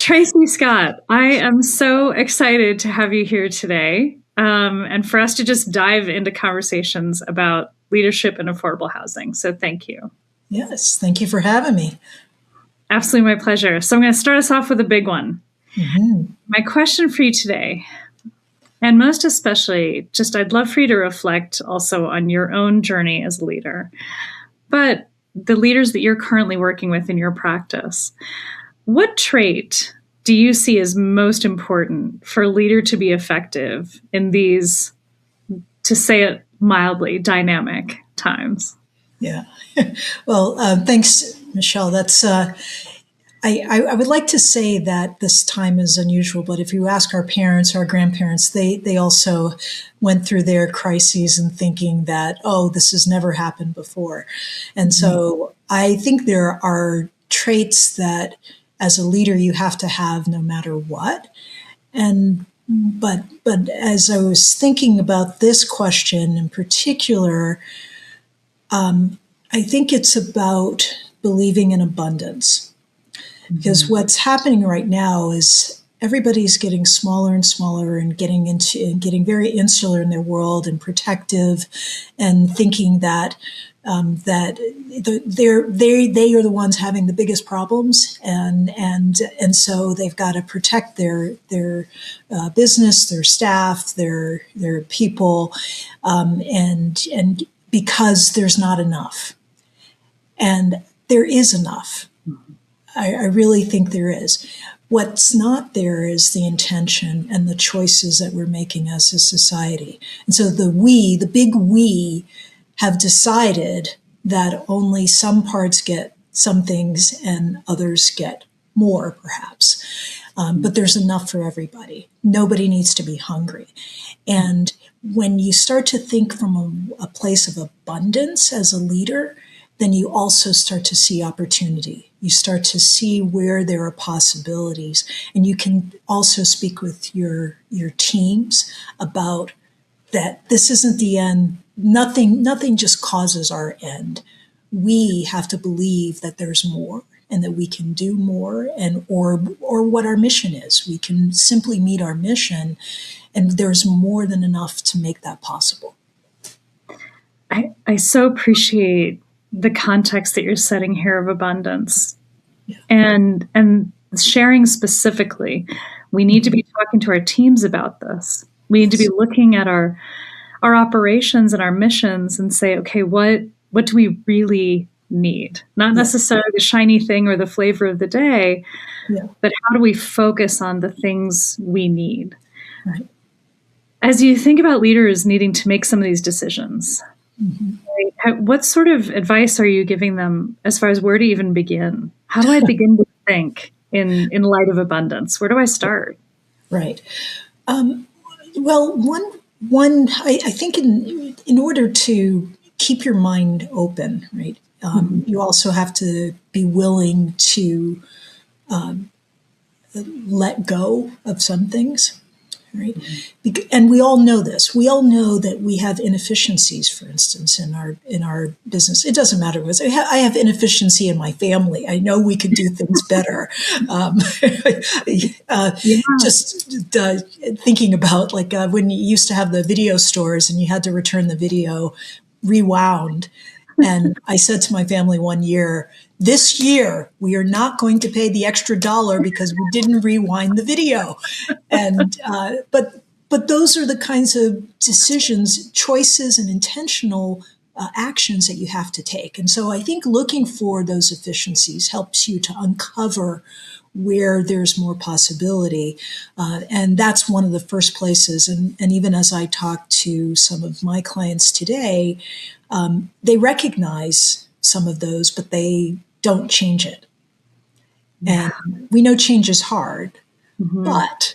Tracey Scott, I am so excited to have you here today and for us to just dive into conversations about leadership and affordable housing. So thank you. Yes, thank you for having me. Absolutely my pleasure. So I'm going to start us off with a big one. My question for you today, and most especially, just I'd love for you to reflect also on your own journey as a leader, but the leaders that you're currently working with in your practice. What trait do you see as most important for a leader to be effective in these, to say it mildly, dynamic times? Yeah. Well, thanks, Michelle. That's I would like to say that this time is unusual, but if you ask our parents or our grandparents, they also went through their crises and thinking that, oh, this has never happened before. And so I think there are traits that as a leader you have to have no matter what. And but as I was thinking about this question in particular, I think it's about believing in abundance. Because what's happening right now is everybody's getting smaller and smaller and getting very insular in their world and protective, and thinking that they are the ones having the biggest problems, and so they've got to protect their business, their staff, their people, and because there's not enough, and there is enough. I really think there is. What's not there is the intention and the choices that we're making as a society. And so the big we, have decided that only some parts get some things and others get more, perhaps. But there's enough for everybody. Nobody needs to be hungry. And when you start to think from a place of abundance as a leader, then you also start to see opportunity. You start to see where there are possibilities. And you can also speak with your teams about that this isn't the end. Nothing just causes our end. We have to believe that there's more and that we can do more, and or what our mission is. We can simply meet our mission, and there's more than enough to make that possible. I so appreciate the context that you're setting here of abundance, and sharing specifically. We need to be talking to our teams about this. We need to be looking at our operations and our missions and say, okay, what do we really need? Not necessarily the shiny thing or the flavor of the day, but how do we focus on the things we need? Right. As you think about leaders needing to make some of these decisions, what sort of advice are you giving them as far as where to even begin? How do I begin to think in light of abundance? Where do I start? Right. Well, I think in order to keep your mind open, right, you also have to be willing to let go of some things. Right? And we all know this. We all know that we have inefficiencies, for instance, in our business. It doesn't matter. I have inefficiency in my family. I know we could do things better. Just thinking about when you used to have the video stores and you had to return the video rewound. And I said to my family one year, this year, we are not going to pay the extra $1 because we didn't rewind the video. And but those are the kinds of decisions, choices, and intentional actions that you have to take. And so I think looking for those efficiencies helps you to uncover where there's more possibility. And that's one of the first places. And even as I talk to some of my clients today, they recognize some of those, but they don't change it. And we know change is hard, but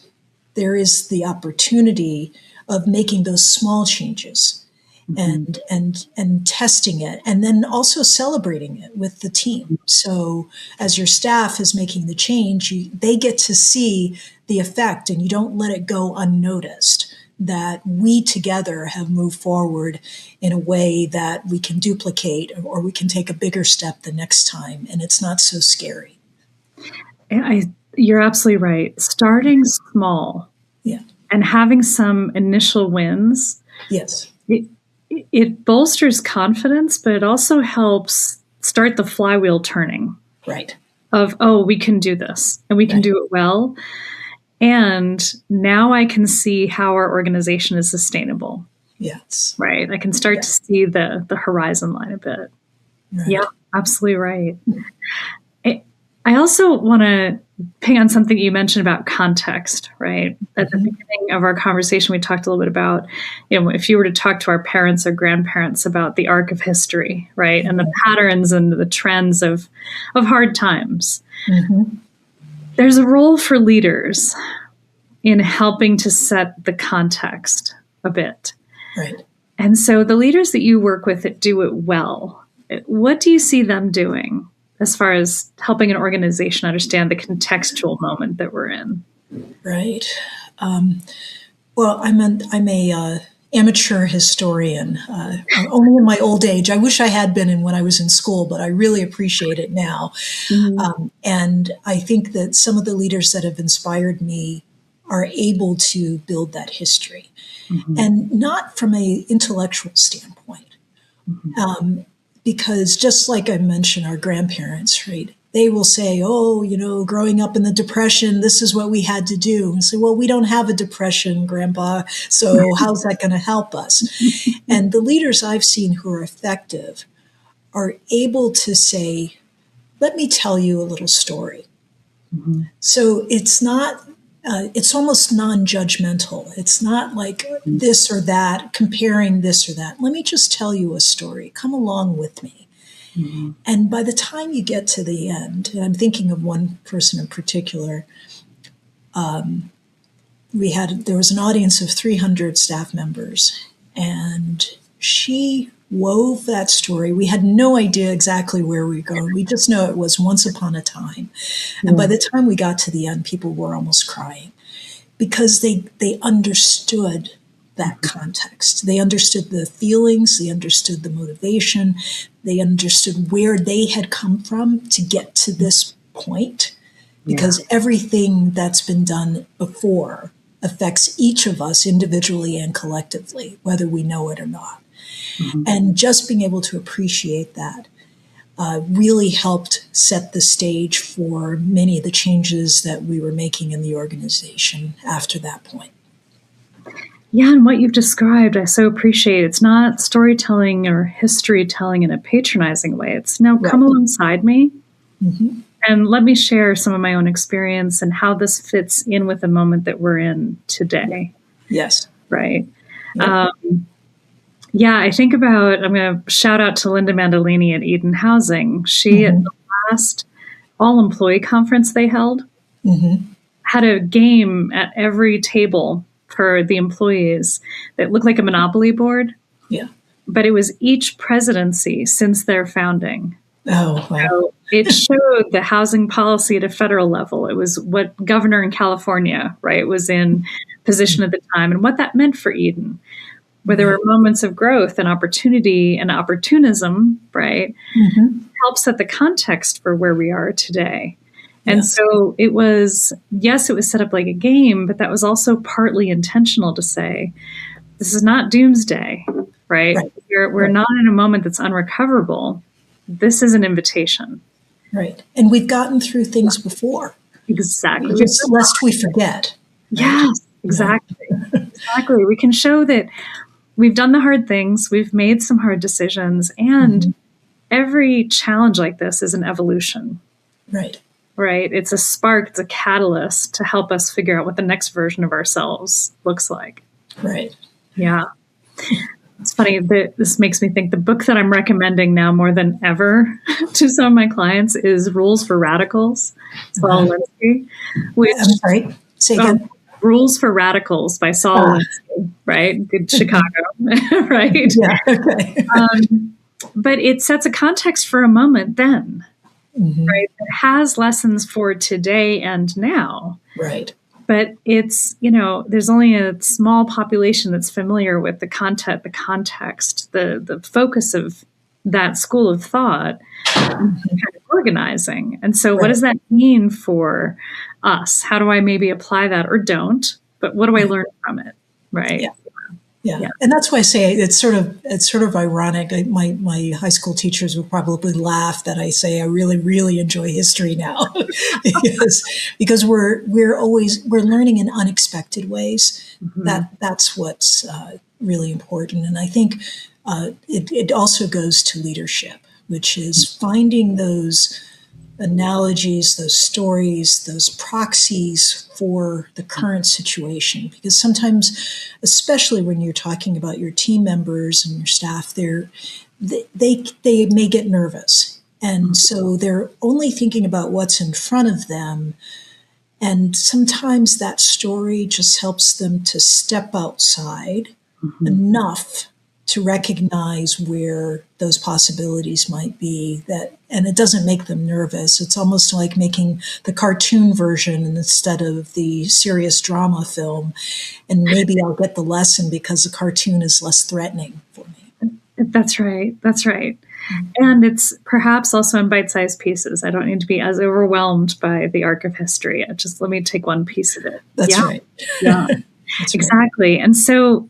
there is the opportunity of making those small changes and testing it, and then also celebrating it with the team. So as your staff is making the change, they get to see the effect, and you don't let it go unnoticed, that we together have moved forward in a way that we can duplicate, or we can take a bigger step the next time, and it's not so scary. And You're absolutely right. Starting small Yeah. and having some initial wins, Yes. it bolsters confidence, but it also helps start the flywheel turning Right. of, oh, we can do this and we can do it well. And now I can see how our organization is sustainable. Yes. Right. I can start to see the horizon line a bit. Right. Yeah, absolutely right. I also want to ping on something you mentioned about context, right? At the beginning of our conversation, we talked a little bit about, if you were to talk to our parents or grandparents about the arc of history, right? And the patterns and the trends of hard times. There's a role for leaders in helping to set the context a bit. Right. And so the leaders that you work with that do it well, what do you see them doing as far as helping an organization understand the contextual moment that we're in? Right. Well, I'm a amateur historian, only in my old age. I wish I had been in when I was in school, but I really appreciate it now. And I think that some of the leaders that have inspired me are able to build that history, and not from an intellectual standpoint. Because just like I mentioned, our grandparents, right? They will say, oh, growing up in the Depression, this is what we had to do. And say, well, we don't have a depression, Grandpa, so how's that going to help us? And the leaders I've seen who are effective are able to say, let me tell you a little story. So it's not, it's almost non-judgmental. It's not like this or that, comparing this or that. Let me just tell you a story. Come along with me. And by the time you get to the end, and I'm thinking of one person in particular, there was an audience of 300 staff members, and she wove that story. We had no idea exactly where we were going. We just know it was once upon a time. And by the time we got to the end, people were almost crying because they understood that context. They understood the feelings, they understood the motivation, they understood where they had come from to get to this point, because everything that's been done before affects each of us individually and collectively, whether we know it or not. And just being able to appreciate that really helped set the stage for many of the changes that we were making in the organization after that point. Yeah, and what you've described, I so appreciate. It's not storytelling or history telling in a patronizing way. It's no, come alongside me and let me share some of my own experience and how this fits in with the moment that we're in today. Yes. Right. I think about, I'm going to shout out to Linda Mandolini at Eden Housing. She, at the last all-employee conference they held, had a game at every table for the employees that looked like a Monopoly board. Yeah. But it was each presidency since their founding. Oh, wow. So it showed the housing policy at a federal level. It was what governor in California, right, was in position at the time and what that meant for Eden, where there were moments of growth and opportunity and opportunism, right, help set the context for where we are today. And so it was, yes, it was set up like a game, but that was also partly intentional to say, this is not doomsday, right? We're not in a moment that's unrecoverable. This is an invitation. Right. And we've gotten through things before. Exactly. Just lest we forget. Right? Yes, exactly. Exactly. We can show that we've done the hard things, we've made some hard decisions, and every challenge like this is an evolution. Right. Right. It's a spark, it's a catalyst to help us figure out what the next version of ourselves looks like. Right. Yeah. It's funny that this makes me think the book that I'm recommending now more than ever to some of my clients is Rules for Radicals. Saul Alinsky. I'm sorry. Say again. Rules for Radicals by Saul Alinsky, right? Good Chicago, right? Yeah. Okay. But it sets a context for a moment then. Right, it has lessons for today and now. Right. But it's, there's only a small population that's familiar with the content, the context, the focus of that school of thought, kind of organizing. And so what does that mean for us? How do I maybe apply that or don't? But what do I learn from it? Right. Yeah. And that's why I say it's sort of ironic. My high school teachers would probably laugh that I say I really, really enjoy history now because we're learning in unexpected ways. That's what's really important. And I think it also goes to leadership, which is finding those analogies, those stories, those proxies for the current situation. Because sometimes, especially when you're talking about your team members and your staff, they may get nervous. And so they're only thinking about what's in front of them. And sometimes that story just helps them to step outside enough to recognize where those possibilities might be, and it doesn't make them nervous. It's almost like making the cartoon version instead of the serious drama film. And maybe I'll get the lesson because the cartoon is less threatening for me. That's right. That's right. And it's perhaps also in bite-sized pieces. I don't need to be as overwhelmed by the arc of history. Just let me take one piece of it. That's right. Yeah, that's exactly. Right. And so,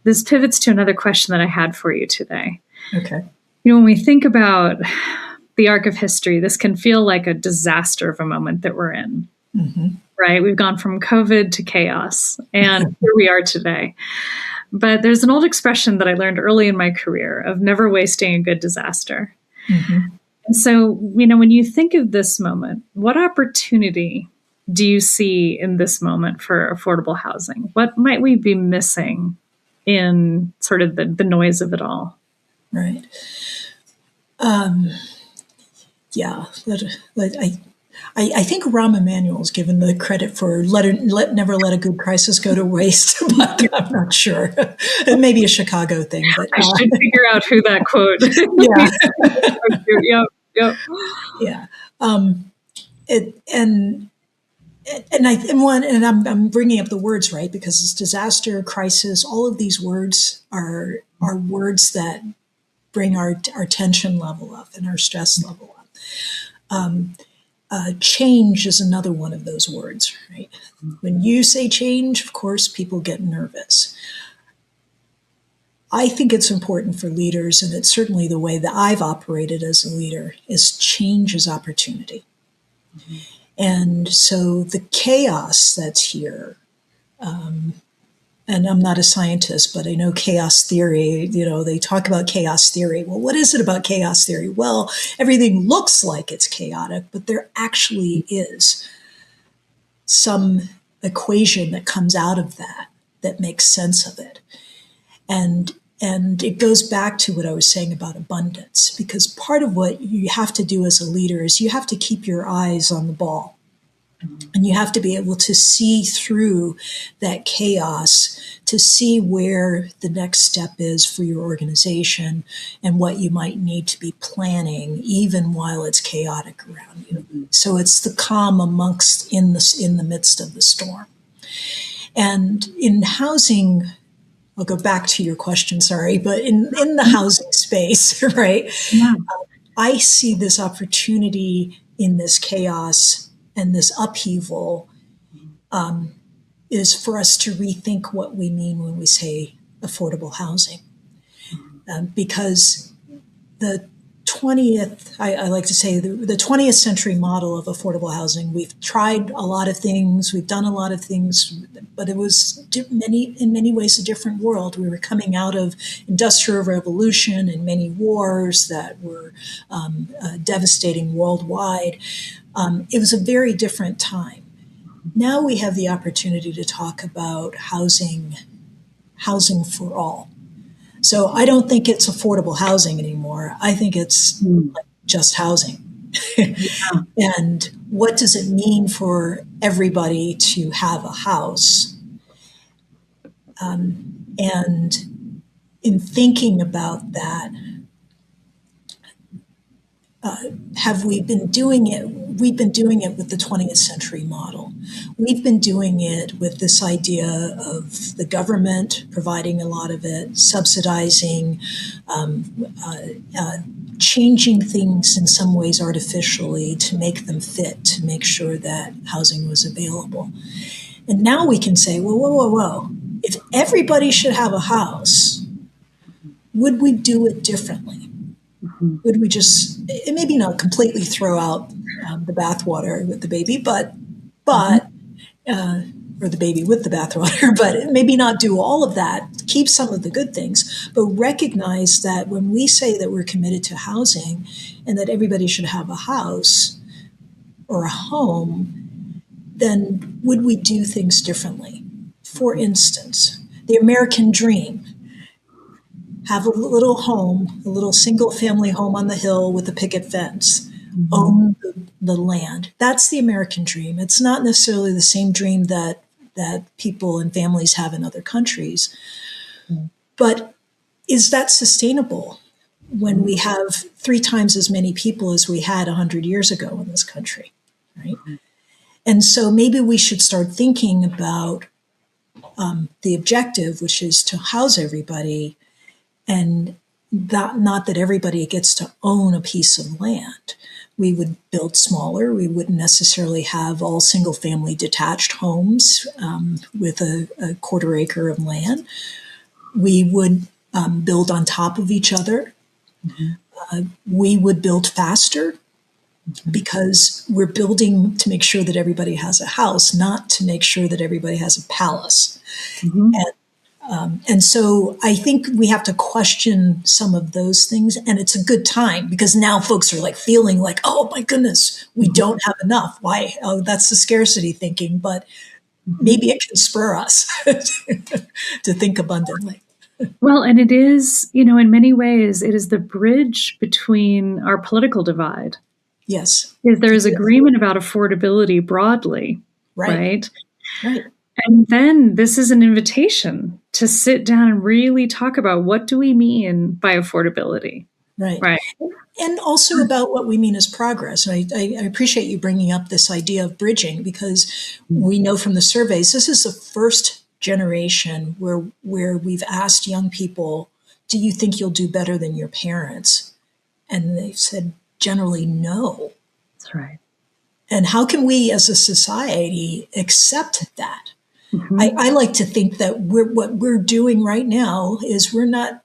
this pivots to another question that I had for you today. Okay. When we think about the arc of history, this can feel like a disaster of a moment that we're in, right? We've gone from COVID to chaos, and here we are today. But there's an old expression that I learned early in my career of never wasting a good disaster. And so, when you think of this moment, what opportunity do you see in this moment for affordable housing? What might we be missing in sort of the noise of it all? Right. Yeah. I think Rahm Emanuel is given the credit for never let a good crisis go to waste, but I'm not sure. It may be a Chicago thing. But, I should figure out who that quote. Yep. Yeah. I'm bringing up the words, right, because it's disaster, crisis. All of these words are words that bring our tension level up and our stress level up. Change is another one of those words, right? When you say change, of course, people get nervous. I think it's important for leaders, and it's certainly the way that I've operated as a leader, is change is opportunity. And so the chaos that's here, and I'm not a scientist, but I know chaos theory, they talk about chaos theory. Well, what is it about chaos theory? Well, everything looks like it's chaotic, but there actually is some equation that comes out of that makes sense of it. And it goes back to what I was saying about abundance, because part of what you have to do as a leader is you have to keep your eyes on the ball. And you have to be able to see through that chaos to see where the next step is for your organization and what you might need to be planning, even while it's chaotic around you. So it's the calm in the midst of the storm. And in housing, I'll go back to your question, sorry, but in the housing space, right? Yeah. I see this opportunity in this chaos and this upheaval is for us to rethink what we mean when we say affordable housing. Because the 20th, I like to say the 20th century model of affordable housing, we've tried a lot of things, we've done a lot of things, but it was in many ways a different world. We were coming out of industrial revolution and many wars that were devastating worldwide. It was a very different time. Now we have the opportunity to talk about housing for all. So I don't think it's affordable housing anymore. I think it's just housing. And what does it mean for everybody to have a house? And in thinking about that, have we been doing it? We've been doing it with the 20th century model. We've been doing it with this idea of the government providing a lot of it, subsidizing changing things in some ways artificially to make them fit, to make sure that housing was available. And now we can say, well, whoa, whoa, whoa. If everybody should have a house, would we do it differently? Mm-hmm. Would we just, maybe not completely throw out the bathwater with the baby, but or the baby with the bathwater, but maybe not do all of that, keep some of the good things, but recognize that when we say that we're committed to housing and that everybody should have a house or a home, then would we do things differently? For instance, the American dream. Have a little home, a little single family home on the hill with a picket fence, own the land. That's the American dream. It's not necessarily the same dream that people and families have in other countries. But is that sustainable when we have 3 times as many people as we had 100 years ago in this country, right? And so maybe we should start thinking about the objective, which is to house everybody, and not that everybody gets to own a piece of land. We would build smaller. We wouldn't necessarily have all single family detached homes with a quarter acre of land. We would build on top of each other. We would build faster because we're building to make sure that everybody has a house, not to make sure that everybody has a palace. And so I think we have to question some of those things. And it's a good time because now folks are like feeling like, oh my goodness, we don't have enough. Why? Oh, that's the scarcity thinking, but maybe it can spur us to think abundantly. Well, and it is, in many ways, it is the bridge between our political divide. Yes. There is agreement about affordability broadly, right? Right. And then this is an invitation to sit down and really talk about what do we mean by affordability. Right. And also about what we mean as progress. And I appreciate you bringing up this idea of bridging because we know from the surveys, this is the first generation where we've asked young people, do you think you'll do better than your parents? And they've said generally no. That's right. And how can we as a society accept that? I like to think that what we're doing right now is we're not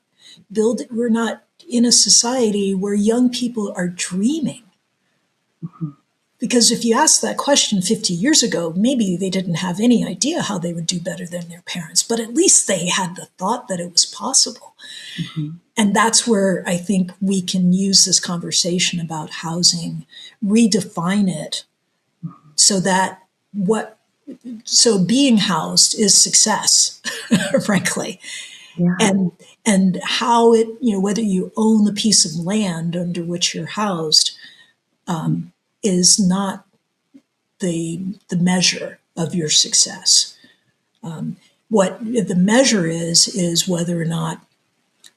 in a society where young people are dreaming. Because if you asked that question 50 years ago, maybe they didn't have any idea how they would do better than their parents, but at least they had the thought that it was possible. And that's where I think we can use this conversation about housing, redefine it so that being housed is success, frankly. Yeah. And how it, whether you own the piece of land under which you're housed, is not the measure of your success. What the measure is whether or not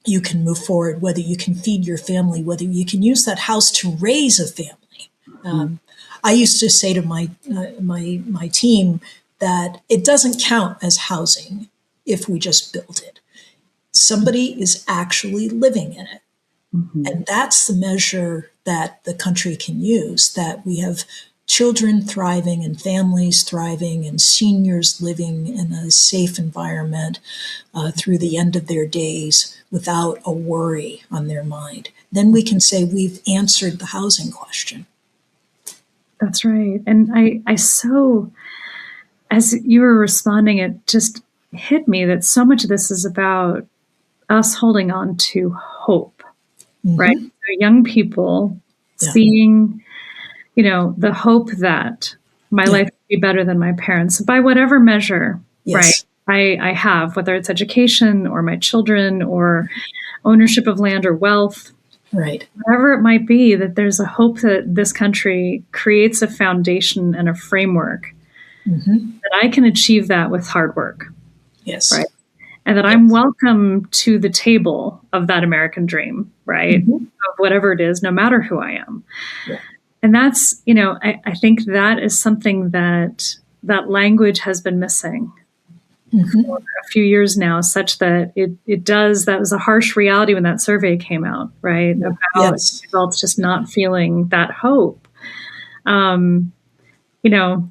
you can move forward, whether you can feed your family, whether you can use that house to raise a family. I used to say to my team that it doesn't count as housing if we just build it. Somebody is actually living in it. And that's the measure that the country can use, that we have children thriving and families thriving and seniors living in a safe environment through the end of their days without a worry on their mind. Then we can say we've answered the housing question. That's right. And I so, as you were responding, it just hit me that so much of this is about us holding on to hope, right? So young people seeing, the hope that my life will be better than my parents by whatever measure, right? I have, whether it's education or my children or ownership of land or wealth. Right. Whatever it might be, that there's a hope that this country creates a foundation and a framework that I can achieve that with hard work. Yes. Right. And that I'm welcome to the table of that American dream, right? Of whatever it is, no matter who I am. Yeah. And that's, I think that is something that language has been missing Mm-hmm. for a few years now, such that it does, that was a harsh reality when that survey came out, right? Yeah. About Yes. adults just not feeling that hope.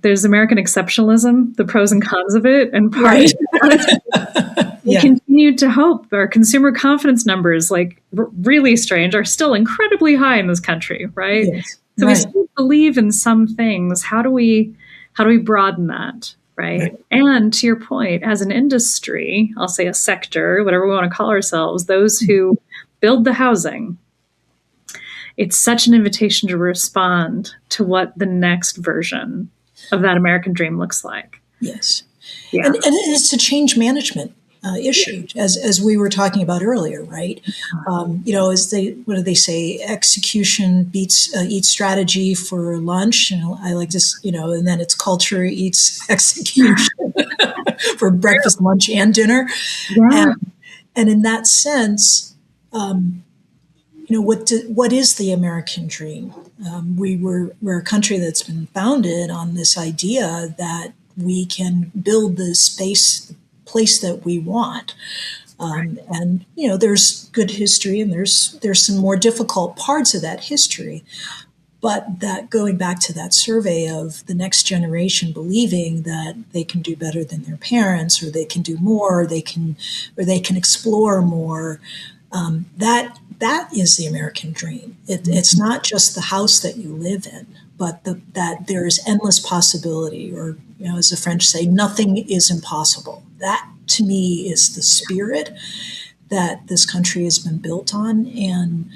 There's American exceptionalism, the pros and cons of it. And part Right. of that, we Yeah. continue to hope. Our consumer confidence numbers, like really strange, are still incredibly high in this country, right? Yes. So we Right. still believe in some things. How do we broaden that, right? And to your point, as an industry, I'll say a sector, whatever we want to call ourselves, those who build the housing, it's such an invitation to respond to what the next version of that American dream looks like. Yes. Yeah. And it's a change management issue, as we were talking about earlier, right? As what do they say? Execution beats eats strategy for lunch. I like to, and then it's culture eats execution for breakfast, lunch, and dinner. Yeah. And in that sense, what is the American dream? We're a country that's been founded on this idea that we can build the place that we want. And there's good history, and there's some more difficult parts of that history. But that, going back to that survey of the next generation believing that they can do better than their parents, or they can do more, or they can explore more, that is the American dream. It's not just the house that you live in, but that there is endless possibility, or as the French say, nothing is impossible. That, to me, is the spirit that this country has been built on. And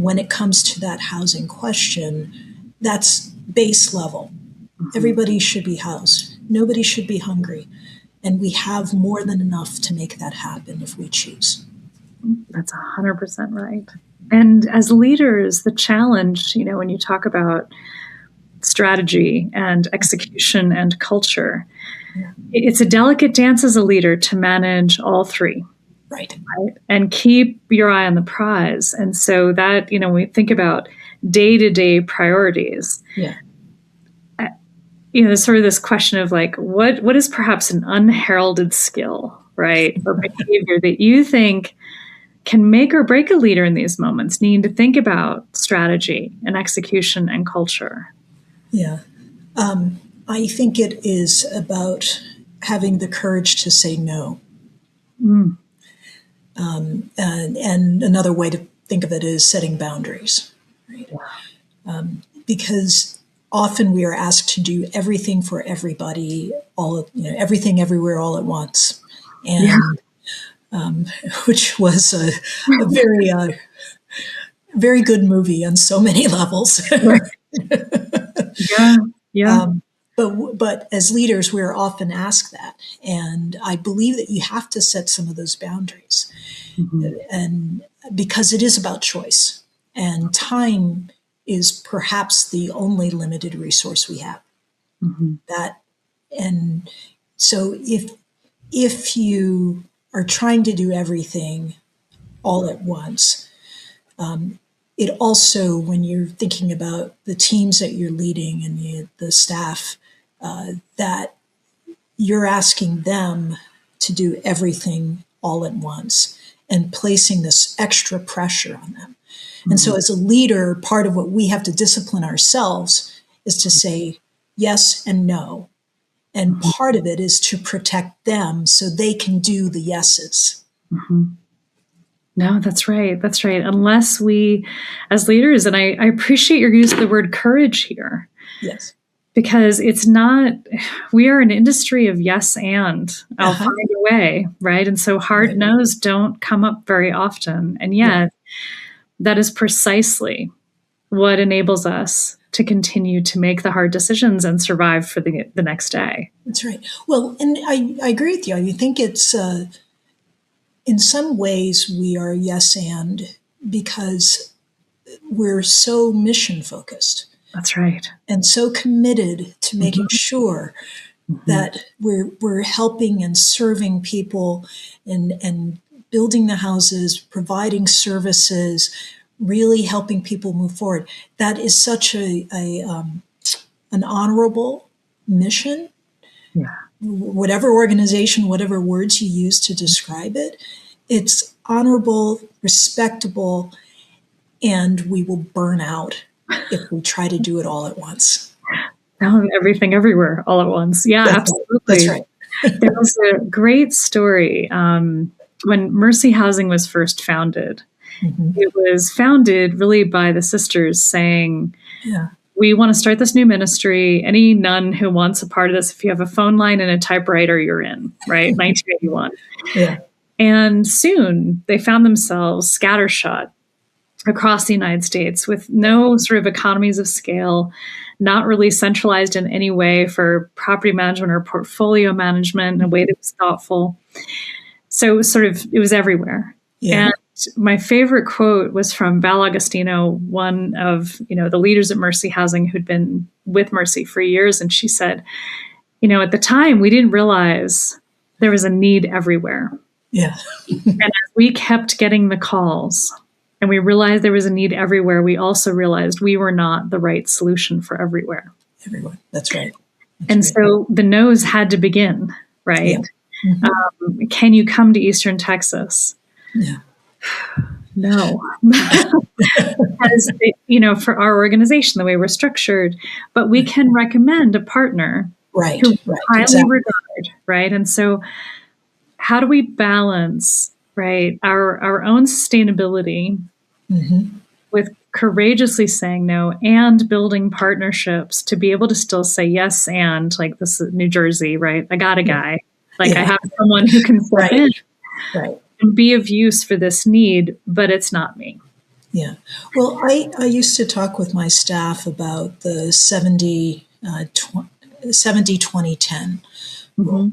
when it comes to that housing question, that's base level. Everybody should be housed. Nobody should be hungry. And we have more than enough to make that happen if we choose. That's 100% right. And as leaders, the challenge, when you talk about strategy and execution and culture, it's a delicate dance as a leader to manage all three. Right. And keep your eye on the prize. And so that, when we think about day-to-day priorities, there's sort of this question of like, what is perhaps an unheralded skill, right? Or behavior that you think can make or break a leader in these moments, needing to think about strategy and execution and culture? Yeah. I think it is about having the courage to say no. And another way to think of it is setting boundaries, right? Because often we are asked to do everything for everybody, everything everywhere all at once, and which was a very very good movie on so many levels. But as leaders, we're often asked that, and I believe that you have to set some of those boundaries, and because it is about choice, and time is perhaps the only limited resource we have. And so if you are trying to do everything all at once, it also, when you're thinking about the teams that you're leading and the staff, that you're asking them to do everything all at once and placing this extra pressure on them. And so as a leader, part of what we have to discipline ourselves is to say yes and no. And part of it is to protect them so they can do the yeses. No, that's right. That's right. Unless we, as leaders, and I appreciate your use of the word courage here. Yes. Because it's not, we are an industry of yes and I'll find a way, right? And so hard no's don't come up very often. And yet that is precisely what enables us to continue to make the hard decisions and survive for the next day. That's right. Well, and I agree with you. I think it's, in some ways, we are yes and because we're so mission focused. That's right. And so committed to making sure that we're helping and serving people and building the houses, providing services, really helping people move forward. That is such an honorable mission whatever organization, whatever words you use to describe it, it's honorable, respectable, and we will burn out if we try to do it all at once. Everything everywhere all at once. Yeah, absolutely. That's right. There was a great story when Mercy Housing was first founded. Mm-hmm. It was founded really by the sisters saying, we want to start this new ministry. Any nun who wants a part of this, if you have a phone line and a typewriter, you're in, right? 1981. Yeah. And soon they found themselves scattershot across the United States with no sort of economies of scale, not really centralized in any way for property management or portfolio management in a way that was thoughtful. So it was everywhere. Yeah. And my favorite quote was from Val Agostino, one of, the leaders at Mercy Housing who'd been with Mercy for years. And she said, at the time, we didn't realize there was a need everywhere. Yeah. And as we kept getting the calls and we realized there was a need everywhere, we also realized we were not the right solution for everywhere. Everyone. That's right. So the no's had to begin, right? Yeah. Mm-hmm. Can you come to Eastern Texas? Yeah. No. As, for our organization, the way we're structured, but we can recommend a partner who highly regard, right? And so how do we balance, right, our own sustainability with courageously saying no and building partnerships to be able to still say yes and, like, this is New Jersey, right? I got a guy. Like, I have someone who can step in and be of use for this need, but it's not me. Yeah. Well, I used to talk with my staff about the 70-20-10 rule.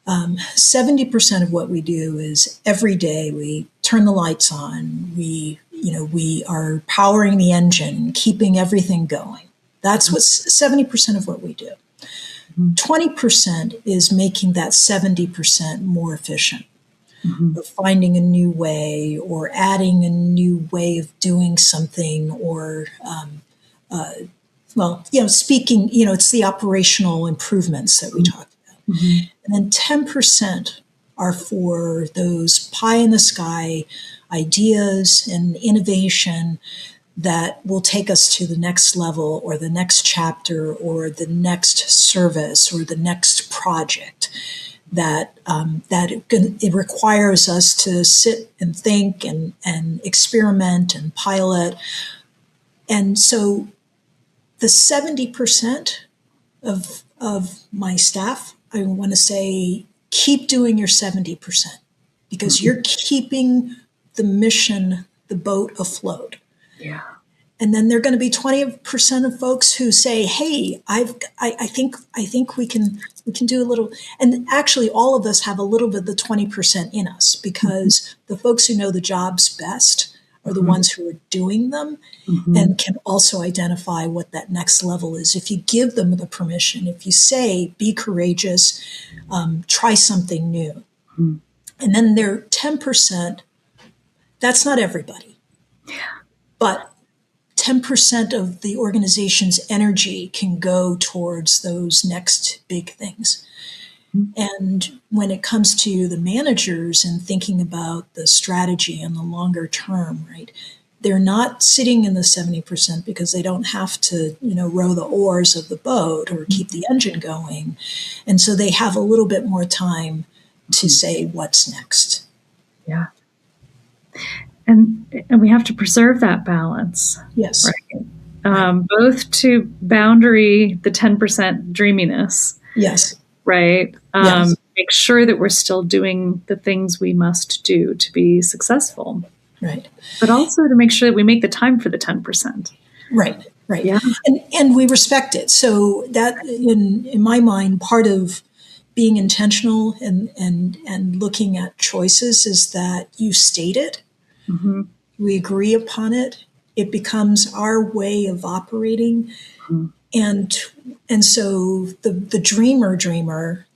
70% of what we do is every day we turn the lights on, we are powering the engine, keeping everything going. That's what's 70% of what we do. 20% is making that 70% more efficient. Or finding a new way, or adding a new way of doing something, or, speaking, it's the operational improvements that we talked about. And then 10% are for those pie in the sky ideas and innovation that will take us to the next level, or the next chapter, or the next service, or the next project. That it requires us to sit and think and experiment and pilot. And so the 70% of my staff, I want to say, keep doing your 70%, because you're keeping the mission, the boat afloat. Yeah. And then there are going to be 20% of folks who say, "Hey, I think we can do a little." And actually, all of us have a little bit of the 20% in us, because the folks who know the jobs best are the ones who are doing them and can also identify what that next level is. If you give them the permission, if you say, "Be courageous, try something new," and then there 10%. That's not everybody, but 10% of the organization's energy can go towards those next big things. And when it comes to the managers and thinking about the strategy and the longer term, right, they're not sitting in the 70% because they don't have to, row the oars of the boat or keep the engine going. And so they have a little bit more time to say what's next. Yeah. And we have to preserve that balance. Yes. Right? Both to boundary the 10% dreaminess. Yes. Right. Make sure that we're still doing the things we must do to be successful. Right. But also to make sure that we make the time for the 10%. Right. Yeah. And we respect it. So that, in my mind, part of being intentional and looking at choices is that you state it. We agree upon it. It becomes our way of operating. And so the dreamer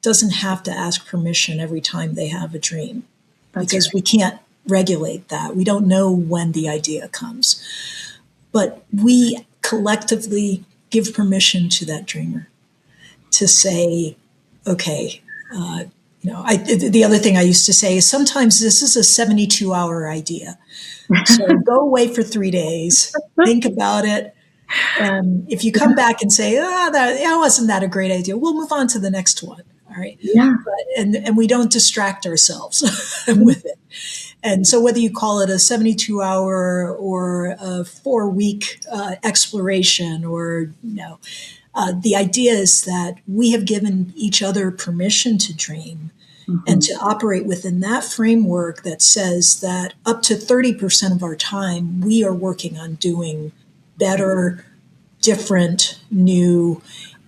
doesn't have to ask permission every time they have a dream. Because we can't regulate that. We don't know when the idea comes. But we collectively give permission to that dreamer to say, okay, the other thing I used to say is sometimes this is a 72-hour idea. So go away for 3 days, think about it. And if you come back and say, wasn't that a great idea? We'll move on to the next one. All right. Yeah. And we don't distract ourselves with it. And so whether you call it a 72-hour or a 4-week exploration or, the idea is that we have given each other permission to dream and to operate within that framework that says that up to 30% of our time, we are working on doing better, different, new,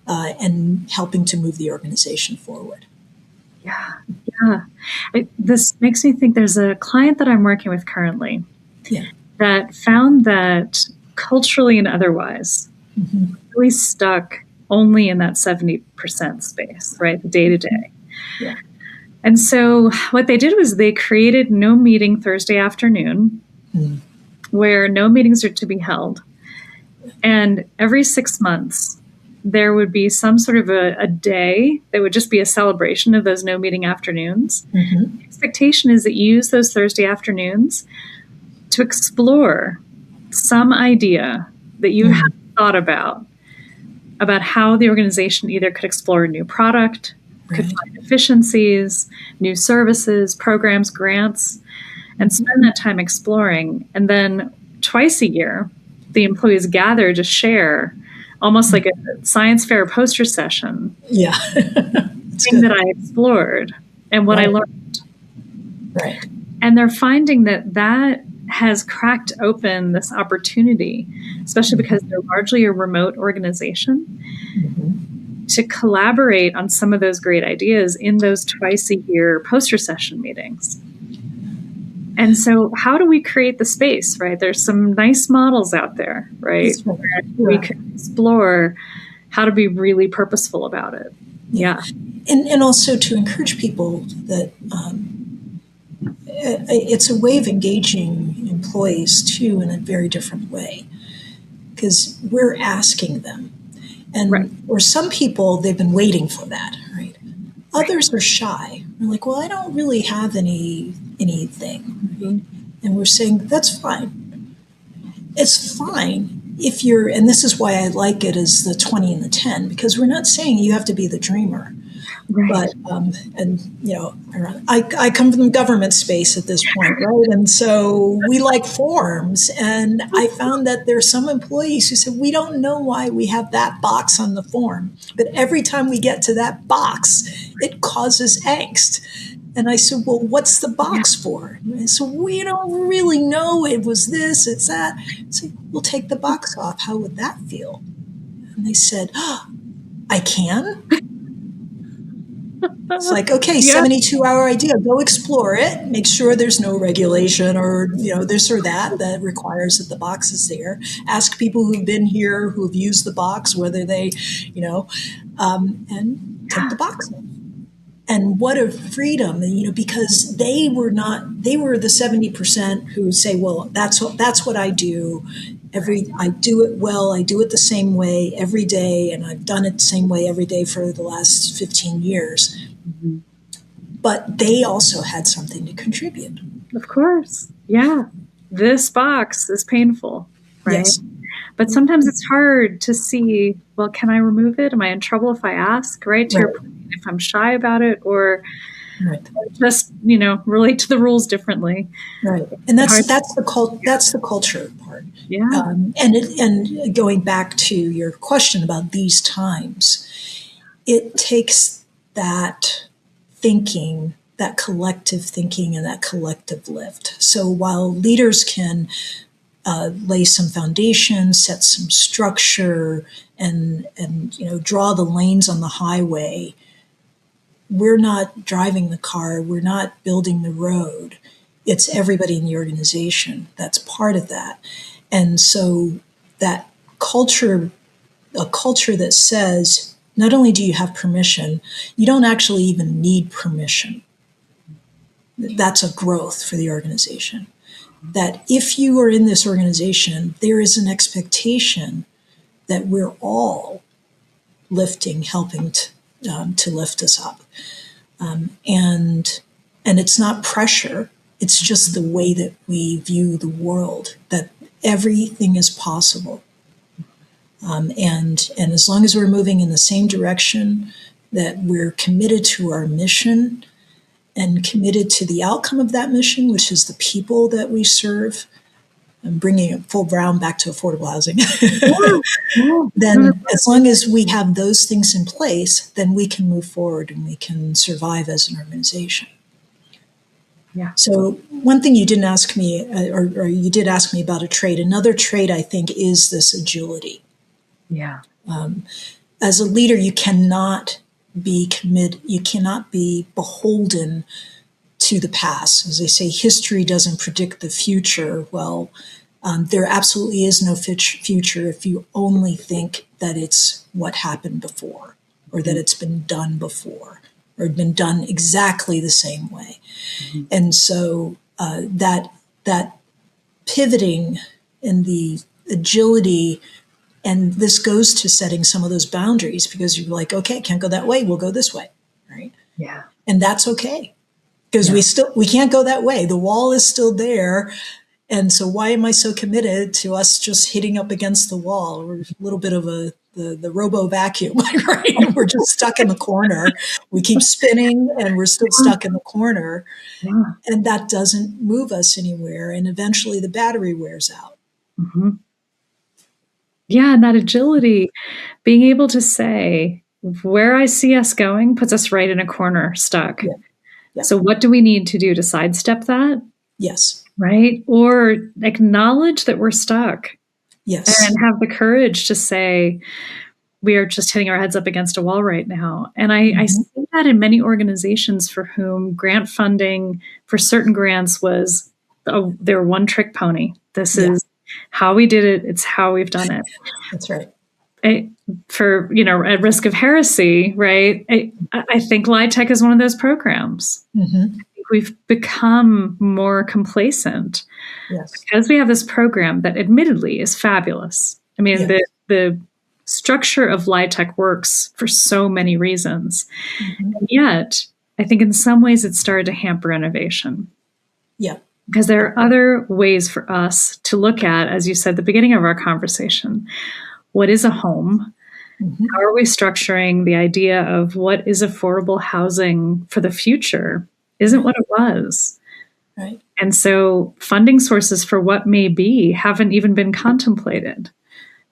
and helping to move the organization forward. Yeah. This makes me think there's a client that I'm working with currently that found that culturally and otherwise, really stuck only in that 70% space, right? The day to day. Yeah. And so what they did was they created no meeting Thursday afternoon, where no meetings are to be held. And every 6 months, there would be some sort of a day that would just be a celebration of those no meeting afternoons. The expectation is that you use those Thursday afternoons to explore some idea that you have thought about how the organization either could explore a new product, could find efficiencies, new services, programs, grants, and spend that time exploring. And then twice a year, the employees gather to share, almost like a science fair poster session. Yeah. Thing that I explored and what I learned. Right. And they're finding that has cracked open this opportunity, especially because they're largely a remote organization, to collaborate on some of those great ideas in those twice a year poster session meetings. And so how do we create the space, right? There's some nice models out there, right? Where we can explore how to be really purposeful about it. Yeah. And also to encourage people that it's a way of engaging employees too in a very different way, because we're asking them. And or some people, they've been waiting for that, right? Others are shy. They're like, well, I don't really have anything. Right? And we're saying, that's fine. It's fine if you're, and this is why I like it as the 20 and the 10, because we're not saying you have to be the dreamer. But, I come from the government space at this point, right? And so we like forms. And I found that there's some employees who said, we don't know why we have that box on the form. But every time we get to that box, it causes angst. And I said, well, what's the box for? And so we don't really know. It was this, it's that. So we'll take the box off. How would that feel? And they said, I can? It's like, okay, 72-hour idea. Go explore it. Make sure there's no regulation or, this or that requires that the box is there. Ask people who've been here, who've used the box, whether they, and take the box off. And what a freedom, because they were the 70% who say, well, that's what I do. I do it well. I do it the same way every day. And I've done it the same way every day for the last 15 years. But they also had something to contribute. Of course. Yeah. This box is painful, right? Yes. But sometimes it's hard to see, well, can I remove it? Am I in trouble if I ask, right? To your point, if I'm shy about it or just, relate to the rules differently. Right. And that's the culture part. Yeah. And going back to your question about these times, it takes that thinking, that collective thinking and that collective lift. So while leaders can lay some foundation, set some structure, and draw the lanes on the highway, we're not driving the car, we're not building the road. It's everybody in the organization that's part of that. And so that culture, a culture that says, not only do you have permission, you don't actually even need permission. That's a growth for the organization. That if you are in this organization, there is an expectation that we're all lifting, helping to lift us up. And it's not pressure. It's just the way that we view the world, that everything is possible. And as long as we're moving in the same direction, that we're committed to our mission and committed to the outcome of that mission, which is the people that we serve, and bringing it full round back to affordable housing, then as long as we have those things in place, then we can move forward and we can survive as an organization. Yeah. So one thing you didn't ask me, or you did ask me about a trait. Another trait, I think, is this agility. Yeah. As a leader, you cannot be beholden to the past. As they say, history doesn't predict the future. Well, there absolutely is no future if you only think that it's what happened before, or that it's been done before, or been done exactly the same way. Mm-hmm. And so that pivoting and the agility, and this goes to setting some of those boundaries, because you're like, okay, can't go that way, we'll go this way, right? Yeah. And that's okay, because we can't go that way. The wall is still there. And so why am I so committed to us just hitting up against the wall? We're a little bit of the robo vacuum, right? We're just stuck in the corner. We keep spinning and we're still stuck in the corner. Yeah. And that doesn't move us anywhere. And eventually the battery wears out. Mm-hmm. Yeah, and that agility, being able to say, where I see us going puts us right in a corner, stuck. Yeah. Yeah. So what do we need to do to sidestep that? Yes. Right? Or acknowledge that we're stuck. Yes. And have the courage to say, we are just hitting our heads up against a wall right now. And I see that in many organizations for whom grant funding for certain grants was their one trick pony. This is how we did it. It's how we've done it. That's right. For, at risk of heresy, right? I think LITech is one of those programs. Mm-hmm. We've become more complacent because we have this program that admittedly is fabulous. I mean, the structure of LITech works for so many reasons. Mm-hmm. And yet, I think in some ways it started to hamper innovation. Yeah. Because there are other ways for us to look at, as you said at the beginning of our conversation, what is a home? Mm-hmm. How are we structuring the idea of what is affordable housing for the future? Isn't what it was. Right. And so funding sources for what may be haven't even been contemplated.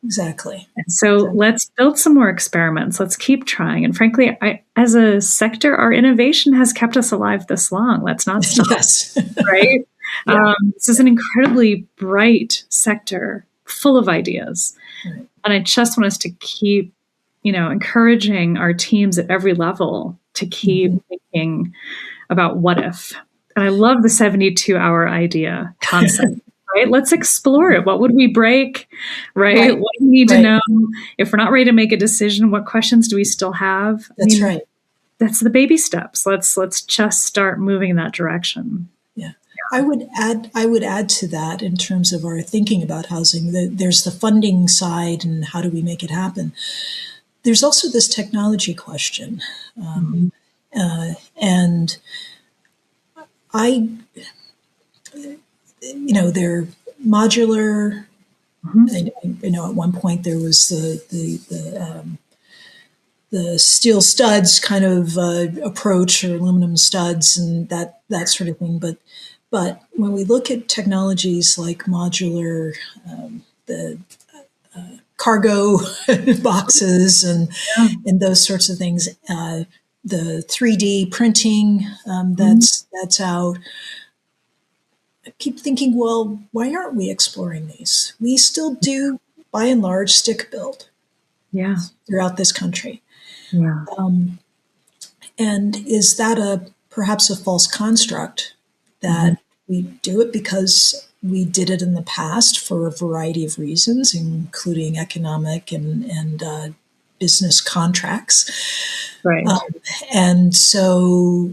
Exactly. And so let's build some more experiments. Let's keep trying. And frankly, as a sector, our innovation has kept us alive this long. Let's not stop. Yes. Right? Yeah. This is an incredibly bright sector, full of ideas. Right. And I just want us to keep, encouraging our teams at every level to keep thinking about what if. And I love the 72-hour idea concept, right? Let's explore it. What would we break, right? What do we need to know? If we're not ready to make a decision, what questions do we still have? That's right. That's the baby steps. Let's just start moving in that direction. Yeah. I would add to that in terms of our thinking about housing. There's the funding side and how do we make it happen. There's also this technology question. And they're modular. Mm-hmm. At one point there was the steel studs kind of approach, or aluminum studs, and that sort of thing. But when we look at technologies like modular, the cargo boxes and those sorts of things, the 3D printing that's out. I keep thinking, well, why aren't we exploring these? We still do, by and large, stick build throughout this country. Yeah. And is that perhaps a false construct that we do it because we did it in the past for a variety of reasons, including economic and business contracts. Right. And so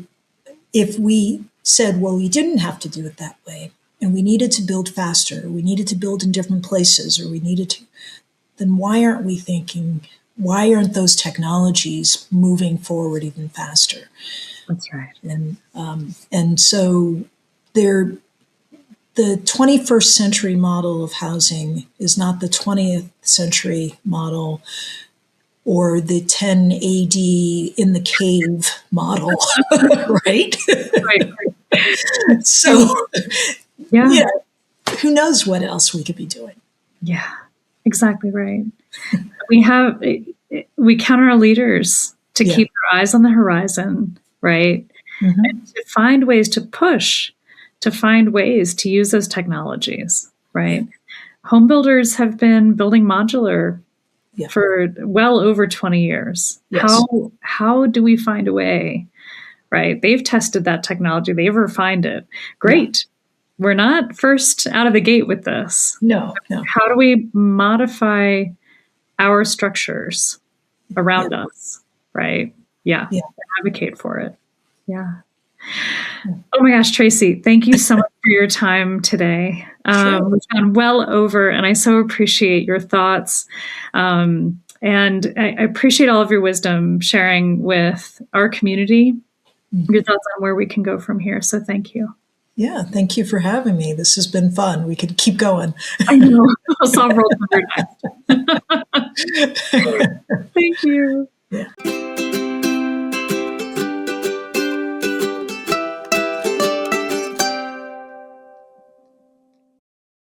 if we said, well, we didn't have to do it that way, and we needed to build faster, we needed to build in different places, or we needed to, then why aren't we thinking, why aren't those technologies moving forward even faster? That's right. And so the 21st century model of housing is not the 20th century model or the 10 AD in the cave model, right? Right. So, Yeah. Who knows what else we could be doing? Yeah, exactly right. We count our leaders to keep their eyes on the horizon, right? Mm-hmm. And to find ways to push, to find ways to use those technologies, right? Home builders have been building modular for well over 20 years. Yes. How do we find a way, right? They've tested that technology. They've refined it. Great. Yeah. We're not first out of the gate with this. No. How do we modify our structures around us, right? Yeah. Advocate for it. Yeah. Oh my gosh, Tracey, thank you so much for your time today. Sure. We've gone well over, and I so appreciate your thoughts. And I appreciate all of your wisdom sharing with our community, your thoughts on where we can go from here. So thank you. Yeah, thank you for having me. This has been fun. We could keep going. I know. I'll solve world number next. Thank you. Yeah.